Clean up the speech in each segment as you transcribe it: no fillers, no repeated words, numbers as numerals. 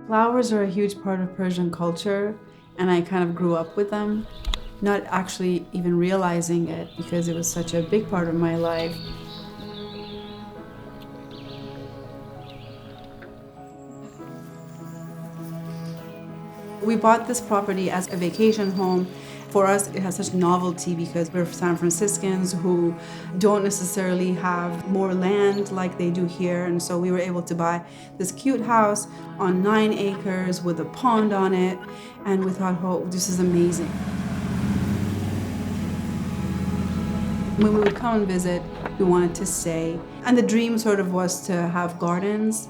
Flowers are a huge part of Persian culture, and I kind of grew up with them, not actually even realizing it because it was such a big part of my life. We bought this property as a vacation home. For us, it has such novelty because we're San Franciscans who don't necessarily have more land like they do here. And so we were able to buy this cute house on 9 acres with a pond on it. And we thought, oh, this is amazing. When we would come and visit, we wanted to stay. And the dream sort of was to have gardens.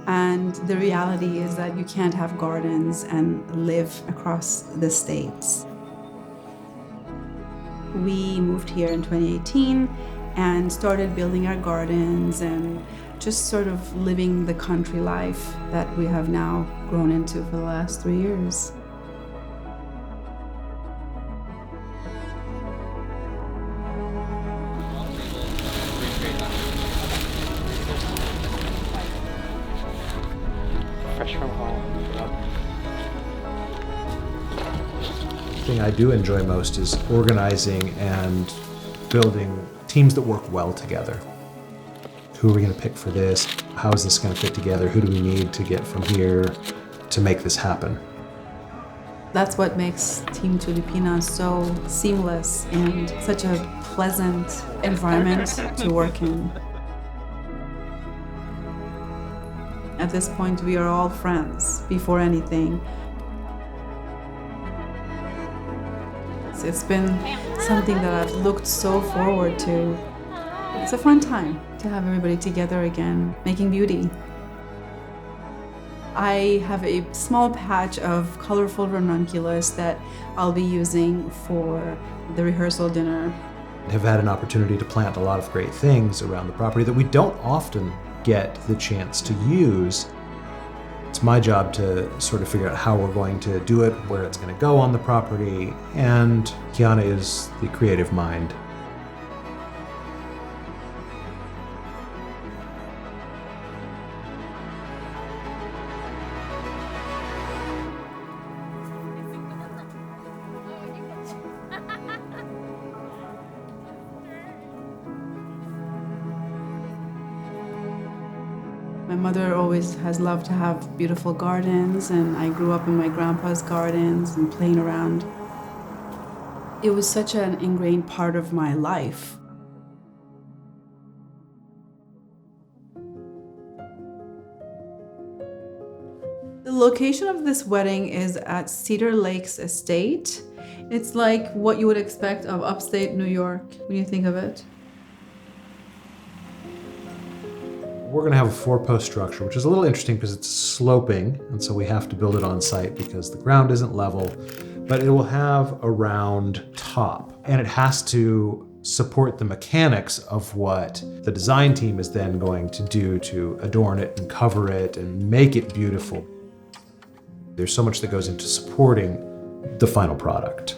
And the reality is that you can't have gardens and live across the states. We moved here in 2018 and started building our gardens and just sort of living the country life that we have now grown into for the last 3 years. Fresh from home. The thing I do enjoy most is organizing and building teams that work well together. Who are we going to pick for this? How is this going to fit together? Who do we need to get from here to make this happen? That's what makes Team Tulipina so seamless and such a pleasant environment to work in. At this point, we are all friends before anything. It's been something that I've looked so forward to. It's a fun time to have everybody together again, making beauty. I have a small patch of colorful ranunculus that I'll be using for the rehearsal dinner. Have had an opportunity to plant a lot of great things around the property that we don't often get the chance to use. It's my job to sort of figure out how we're going to do it, where it's going to go on the property, and Kiana is the creative mind. My mother always has loved to have beautiful gardens, and I grew up in my grandpa's gardens and playing around. It was such an ingrained part of my life. The location of this wedding is at Cedar Lakes Estate. It's like what you would expect of upstate New York when you think of it. We're going to have a 4-post structure, which is a little interesting because it's sloping, and so we have to build it on site because the ground isn't level, but it will have a round top, and it has to support the mechanics of what the design team is then going to do to adorn it and cover it and make it beautiful. There's so much that goes into supporting the final product.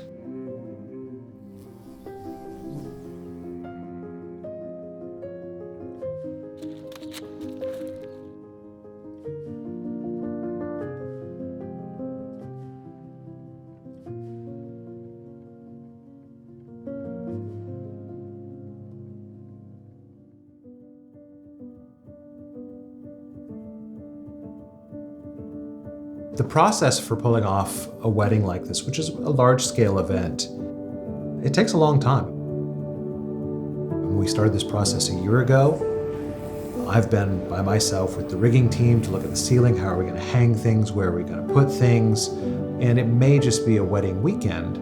The process for pulling off a wedding like this, which is a large-scale event, it takes a long time. When we started this process a year ago, I've been by myself with the rigging team to look at the ceiling. How are we going to hang things? Where are we going to put things? And it may just be a wedding weekend,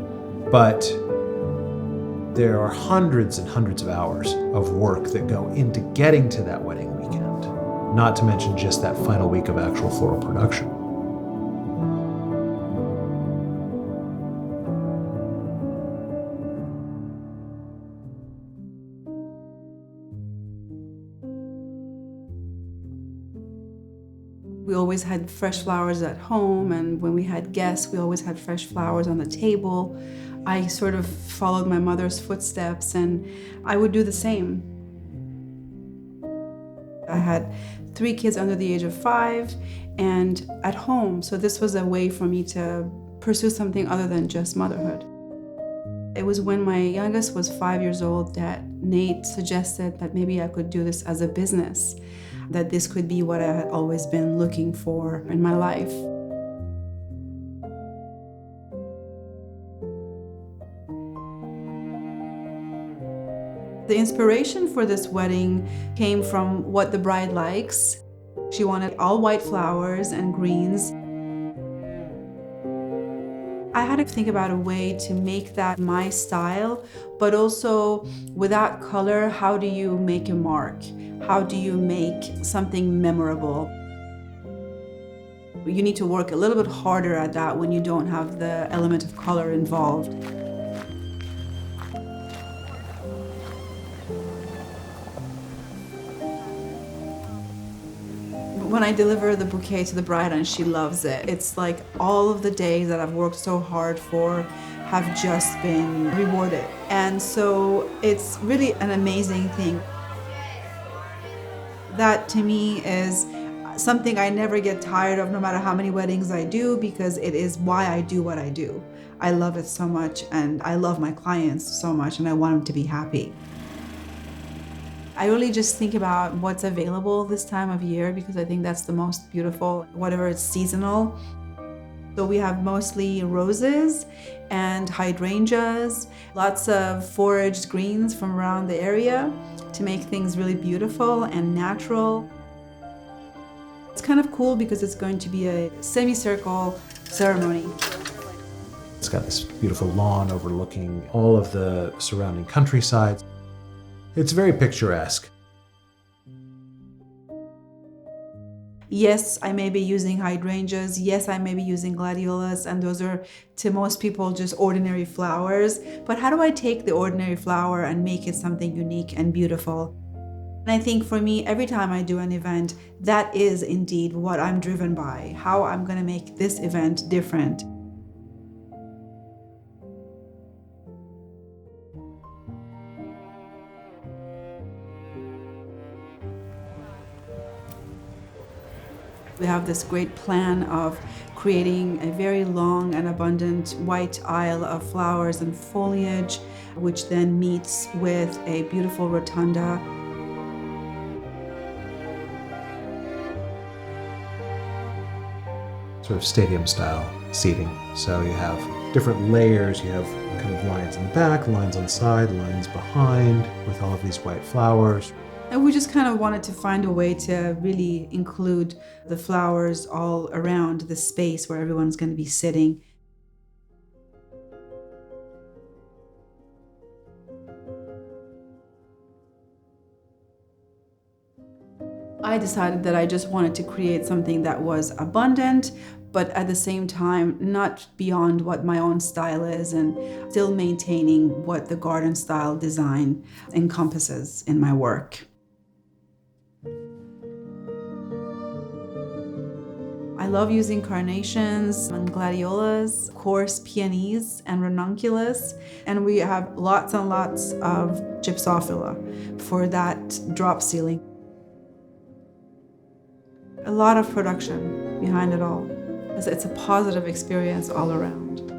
but there are hundreds and hundreds of hours of work that go into getting to that wedding weekend, not to mention just that final week of actual floral production. We always had fresh flowers at home, and when we had guests, we always had fresh flowers on the table. I sort of followed my mother's footsteps, and I would do the same. I had 3 kids under the age of 5 and at home. So this was a way for me to pursue something other than just motherhood. It was when my youngest was 5 years old that Nate suggested that maybe I could do this as a business, that this could be what I had always been looking for in my life. The inspiration for this wedding came from what the bride likes. She wanted all white flowers and greens. I had to think about a way to make that my style, but also without color, how do you make a mark? How do you make something memorable? You need to work a little bit harder at that when you don't have the element of color involved. When I deliver the bouquet to the bride and she loves it, it's like all of the days that I've worked so hard for have just been rewarded. And so it's really an amazing thing. That to me is something I never get tired of, no matter how many weddings I do, because it is why I do what I do. I love it so much and I love my clients so much and I want them to be happy. I really just think about what's available this time of year because I think that's the most beautiful, whatever it's seasonal. So we have mostly roses and hydrangeas, lots of foraged greens from around the area to make things really beautiful and natural. It's kind of cool because it's going to be a semicircle ceremony. It's got this beautiful lawn overlooking all of the surrounding countryside. It's very picturesque. Yes, I may be using hydrangeas. Yes, I may be using gladiolas, and those are, to most people, just ordinary flowers. But how do I take the ordinary flower and make it something unique and beautiful? And I think for me, every time I do an event, that is indeed what I'm driven by, how I'm going to make this event different. We have this great plan of creating a very long and abundant white aisle of flowers and foliage, which then meets with a beautiful rotunda. Sort of stadium style seating. So you have different layers. You have kind of lines in the back, lines on the side, lines behind, with all of these white flowers. And we just kind of wanted to find a way to really include the flowers all around the space where everyone's going to be sitting. I decided that I just wanted to create something that was abundant, but at the same time, not beyond what my own style is, and still maintaining what the garden style design encompasses in my work. I love using carnations and gladiolas, coarse peonies and ranunculus, and we have lots and lots of gypsophila for that drop ceiling. A lot of production behind it all. It's a positive experience all around.